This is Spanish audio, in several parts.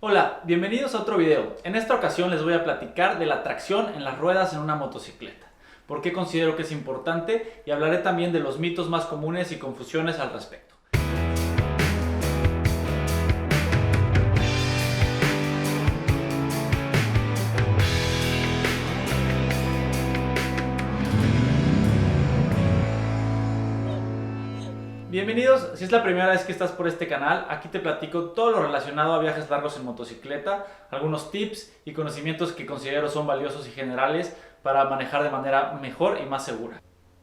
Hola, bienvenidos a otro video. En esta ocasión les voy a platicar de la tracción en las ruedas en una motocicleta, por qué considero que es importante y hablaré también de los mitos más comunes y confusiones al respecto. Bienvenidos, si es la primera vez que estás por este canal, aquí te platico todo lo relacionado a viajes largos en motocicleta, algunos tips y conocimientos que considero son valiosos y generales para manejar de manera mejor y más segura.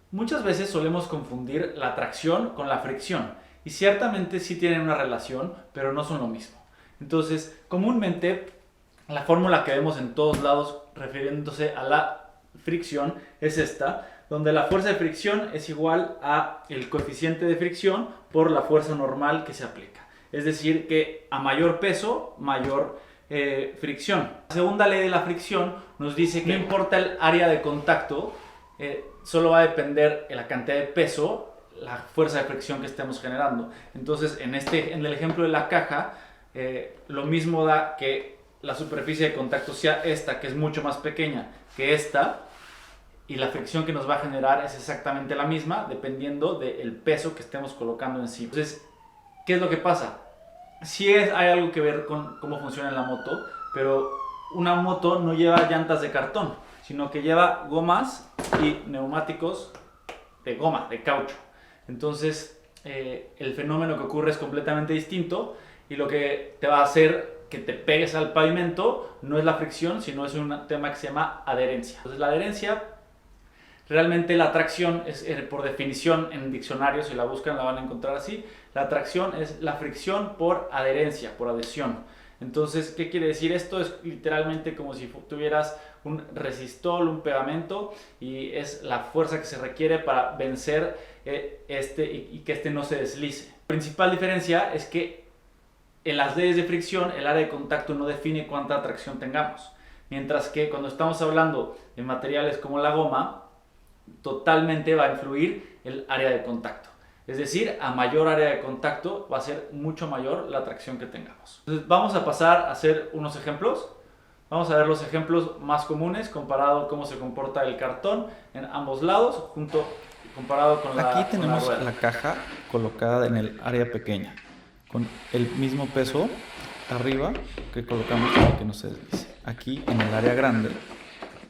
Muchas veces solemos confundir la tracción con la fricción y ciertamente sí tienen una relación, pero no son lo mismo. Entonces, comúnmente la fórmula que vemos en todos lados refiriéndose a la fricción es esta, donde la fuerza de fricción es igual a el coeficiente de fricción por la fuerza normal que se aplica. Es decir, que a mayor peso, mayor fricción. La segunda ley de la fricción nos dice que no importa el área de contacto, solo va a depender de la cantidad de peso, la fuerza de fricción que estemos generando. Entonces, en el ejemplo de la caja, lo mismo da que la superficie de contacto sea esta, que es mucho más pequeña que esta, y la fricción que nos va a generar es exactamente la misma dependiendo del peso que estemos colocando encima. Entonces, ¿qué es lo que pasa? Hay algo que ver con cómo funciona la moto, pero una moto no lleva llantas de cartón, sino que lleva gomas y neumáticos de goma, de caucho. Entonces, el fenómeno que ocurre es completamente distinto y lo que te va a hacer que te pegues al pavimento no es la fricción, sino es un tema que se llama adherencia. Entonces, la adherencia, realmente la tracción es, por definición en diccionarios, si la buscan la van a encontrar así, la tracción es la fricción por adherencia, por adhesión. Entonces, ¿qué quiere decir esto? Es literalmente como si tuvieras un resistol, un pegamento, y es la fuerza que se requiere para vencer y que este no se deslice. La principal diferencia es que en las leyes de fricción el área de contacto no define cuánta tracción tengamos, mientras que cuando estamos hablando de materiales como la goma, totalmente va a influir el área de contacto. Es decir, a mayor área de contacto va a ser mucho mayor la tracción que tengamos. Entonces, vamos a pasar a hacer unos ejemplos. Vamos a ver los ejemplos más comunes comparado cómo se comporta el cartón en ambos lados, comparado con Aquí la tenemos rueda. la caja colocada en el área pequeña, con el mismo peso arriba que colocamos para que no se deslice. Aquí en el área grande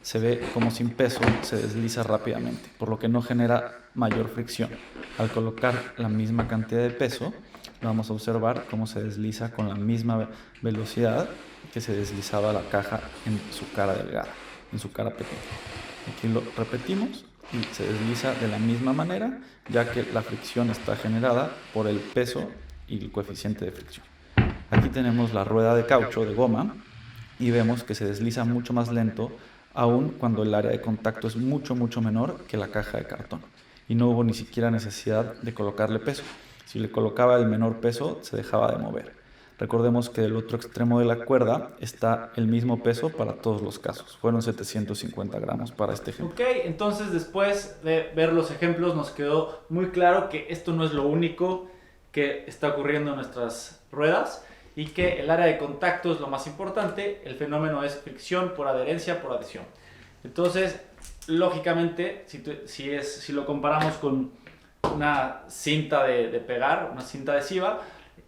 se ve como sin peso se desliza rápidamente, por lo que no genera mayor fricción. Al colocar la misma cantidad de peso, vamos a observar cómo se desliza con la misma velocidad que se deslizaba la caja en su cara delgada, en su cara pequeña. Aquí lo repetimos y se desliza de la misma manera, ya que la fricción está generada por el peso y el coeficiente de fricción. Aquí tenemos la rueda de caucho de goma y vemos que se desliza mucho más lento, aun cuando el área de contacto es mucho menor que la caja de cartón y no hubo ni siquiera necesidad de colocarle peso. Si le colocaba el menor peso, se dejaba de mover. Recordemos que del otro extremo de la cuerda está el mismo peso para todos los casos. Fueron 750 gramos para este ejemplo. Ok, entonces después de ver los ejemplos nos quedó muy claro que esto no es lo único que está ocurriendo en nuestras ruedas y que el área de contacto es lo más importante. El fenómeno es fricción por adherencia por adhesión. Entonces, lógicamente, si lo comparamos con una cinta de pegar, una cinta adhesiva,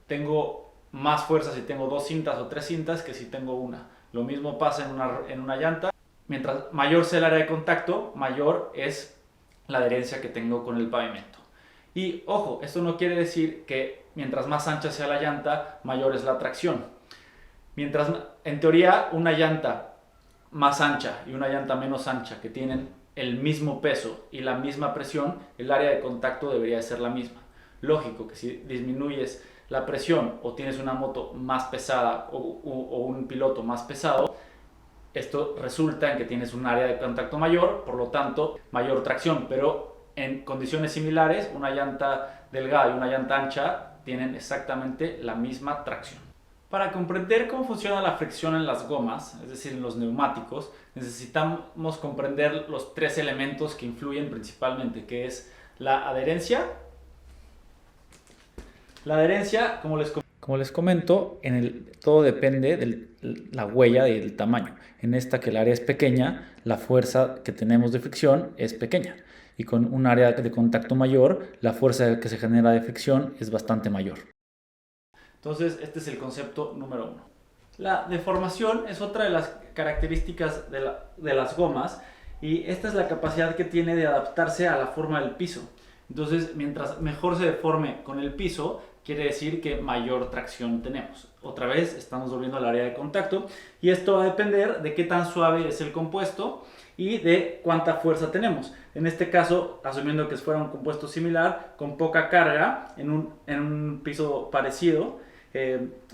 tengo más fuerza si tengo dos cintas o tres cintas que si tengo una. Lo mismo pasa en una llanta. Mientras mayor sea el área de contacto, mayor es la adherencia que tengo con el pavimento. Y ojo, esto no quiere decir que mientras más ancha sea la llanta, mayor es la tracción. Mientras, en teoría, una llanta más ancha y una llanta menos ancha que tienen el mismo peso y la misma presión, el área de contacto debería ser la misma. Lógico que si disminuyes la presión o tienes una moto más pesada o un piloto más pesado, esto resulta en que tienes un área de contacto mayor, por lo tanto, mayor tracción, pero en condiciones similares, una llanta delgada y una llanta ancha tienen exactamente la misma tracción. Para comprender cómo funciona la fricción en las gomas, es decir, en los neumáticos, necesitamos comprender los tres elementos que influyen principalmente, que es la adherencia. La adherencia, Como les comento, todo depende de la huella y del tamaño. En esta, que el área es pequeña, la fuerza que tenemos de fricción es pequeña. Y con un área de contacto mayor, la fuerza que se genera de fricción es bastante mayor. Entonces, este es el concepto número 1. La deformación es otra de las características de las gomas, y esta es la capacidad que tiene de adaptarse a la forma del piso. Entonces, mientras mejor se deforme con el piso, quiere decir que mayor tracción tenemos. Otra vez estamos volviendo al área de contacto, y esto va a depender de qué tan suave es el compuesto y de cuánta fuerza tenemos. En este caso, asumiendo que fuera un compuesto similar, con poca carga, en un piso parecido,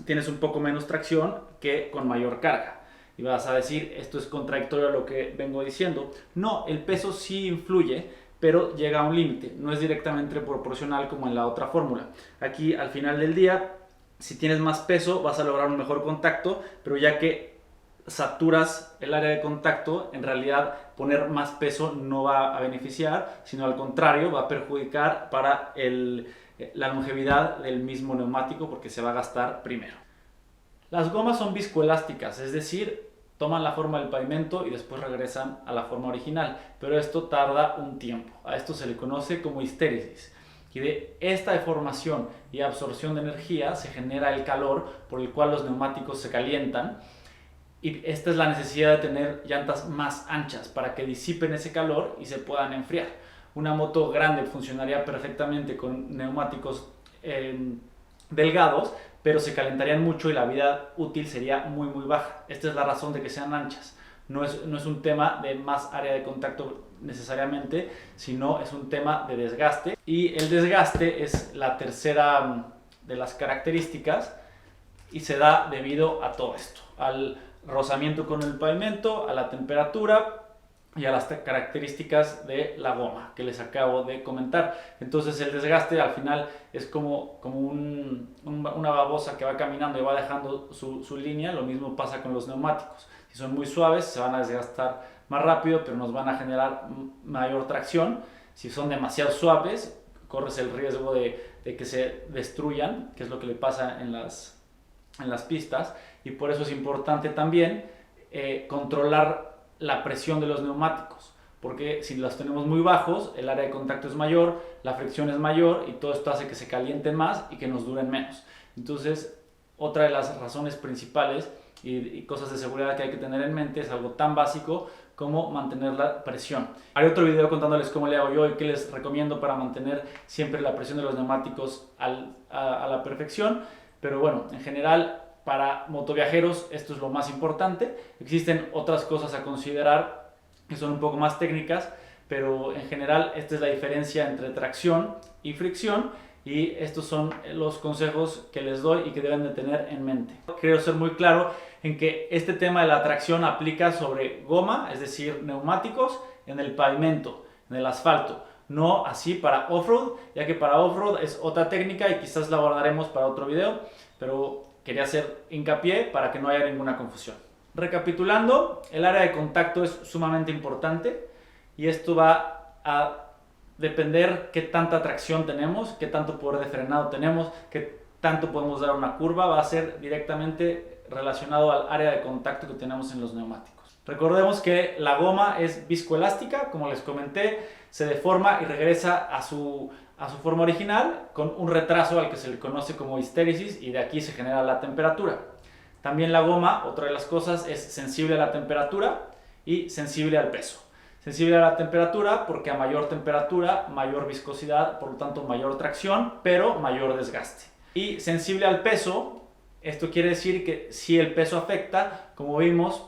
tienes un poco menos tracción que con mayor carga. Y vas a decir, esto es contradictorio a lo que vengo diciendo. No, el peso sí influye, pero llega a un límite, no es directamente proporcional como en la otra fórmula. Aquí, al final del día, si tienes más peso, vas a lograr un mejor contacto, pero ya que saturas el área de contacto, en realidad poner más peso no va a beneficiar, sino al contrario, va a perjudicar para la longevidad del mismo neumático, porque se va a gastar primero. Las gomas son viscoelásticas, es decir, toman la forma del pavimento y después regresan a la forma original, pero esto tarda un tiempo. A esto se le conoce como histéresis. Y de esta deformación y absorción de energía se genera el calor por el cual los neumáticos se calientan, y esta es la necesidad de tener llantas más anchas para que disipen ese calor y se puedan enfriar. Una moto grande funcionaría perfectamente con neumáticos delgados, pero se calentarían mucho y la vida útil sería muy baja. Esta es la razón de que sean anchas. No es un tema de más área de contacto necesariamente, sino es un tema de desgaste. Y el desgaste es la tercera de las características, y se da debido a todo esto, al rozamiento con el pavimento, a la temperatura y a las características de la goma que les acabo de comentar. Entonces el desgaste al final es como una babosa que va caminando y va dejando su línea. Lo mismo pasa con los neumáticos. Si son muy suaves se van a desgastar más rápido, pero nos van a generar mayor tracción. Si son demasiado suaves, corres el riesgo de que se destruyan, que es lo que le pasa en las pistas, y por eso es importante también controlar la presión de los neumáticos, porque si los tenemos muy bajos, el área de contacto es mayor, la fricción es mayor, y todo esto hace que se calienten más y que nos duren menos. Entonces, otra de las razones principales y cosas de seguridad que hay que tener en mente es algo tan básico como mantener la presión. Haré otro video contándoles cómo le hago yo y qué les recomiendo para mantener siempre la presión de los neumáticos a la perfección. Pero bueno, en general, para motoviajeros esto es lo más importante. Existen otras cosas a considerar que son un poco más técnicas, pero en general esta es la diferencia entre tracción y fricción, y estos son los consejos que les doy y que deben de tener en mente. Quiero ser muy claro en que este tema de la tracción aplica sobre goma, es decir, neumáticos, en el pavimento, en el asfalto. No así para off-road, ya que para off-road es otra técnica y quizás la abordaremos para otro video, pero quería hacer hincapié para que no haya ninguna confusión. Recapitulando, el área de contacto es sumamente importante, y esto va a depender qué tanta tracción tenemos, qué tanto poder de frenado tenemos, qué tanto podemos dar una curva. Va a ser directamente relacionado al área de contacto que tenemos en los neumáticos. Recordemos que la goma es viscoelástica, como les comenté, se deforma y regresa a su forma original con un retraso al que se le conoce como histéresis, y de aquí se genera la temperatura. También la goma, otra de las cosas, es sensible a la temperatura y sensible al peso. Sensible a la temperatura porque a mayor temperatura, mayor viscosidad, por lo tanto mayor tracción, pero mayor desgaste. Y sensible al peso, esto quiere decir que si el peso afecta, como vimos,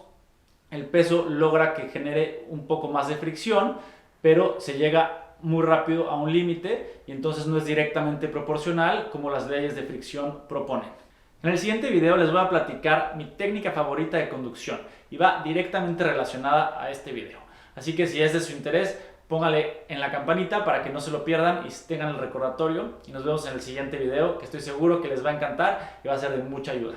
el peso logra que genere un poco más de fricción, pero se llega muy rápido a un límite, y entonces no es directamente proporcional como las leyes de fricción proponen. En el siguiente video les voy a platicar mi técnica favorita de conducción, y va directamente relacionada a este video. Así que si es de su interés, póngale en la campanita para que no se lo pierdan y tengan el recordatorio, y nos vemos en el siguiente video, que estoy seguro que les va a encantar y va a ser de mucha ayuda.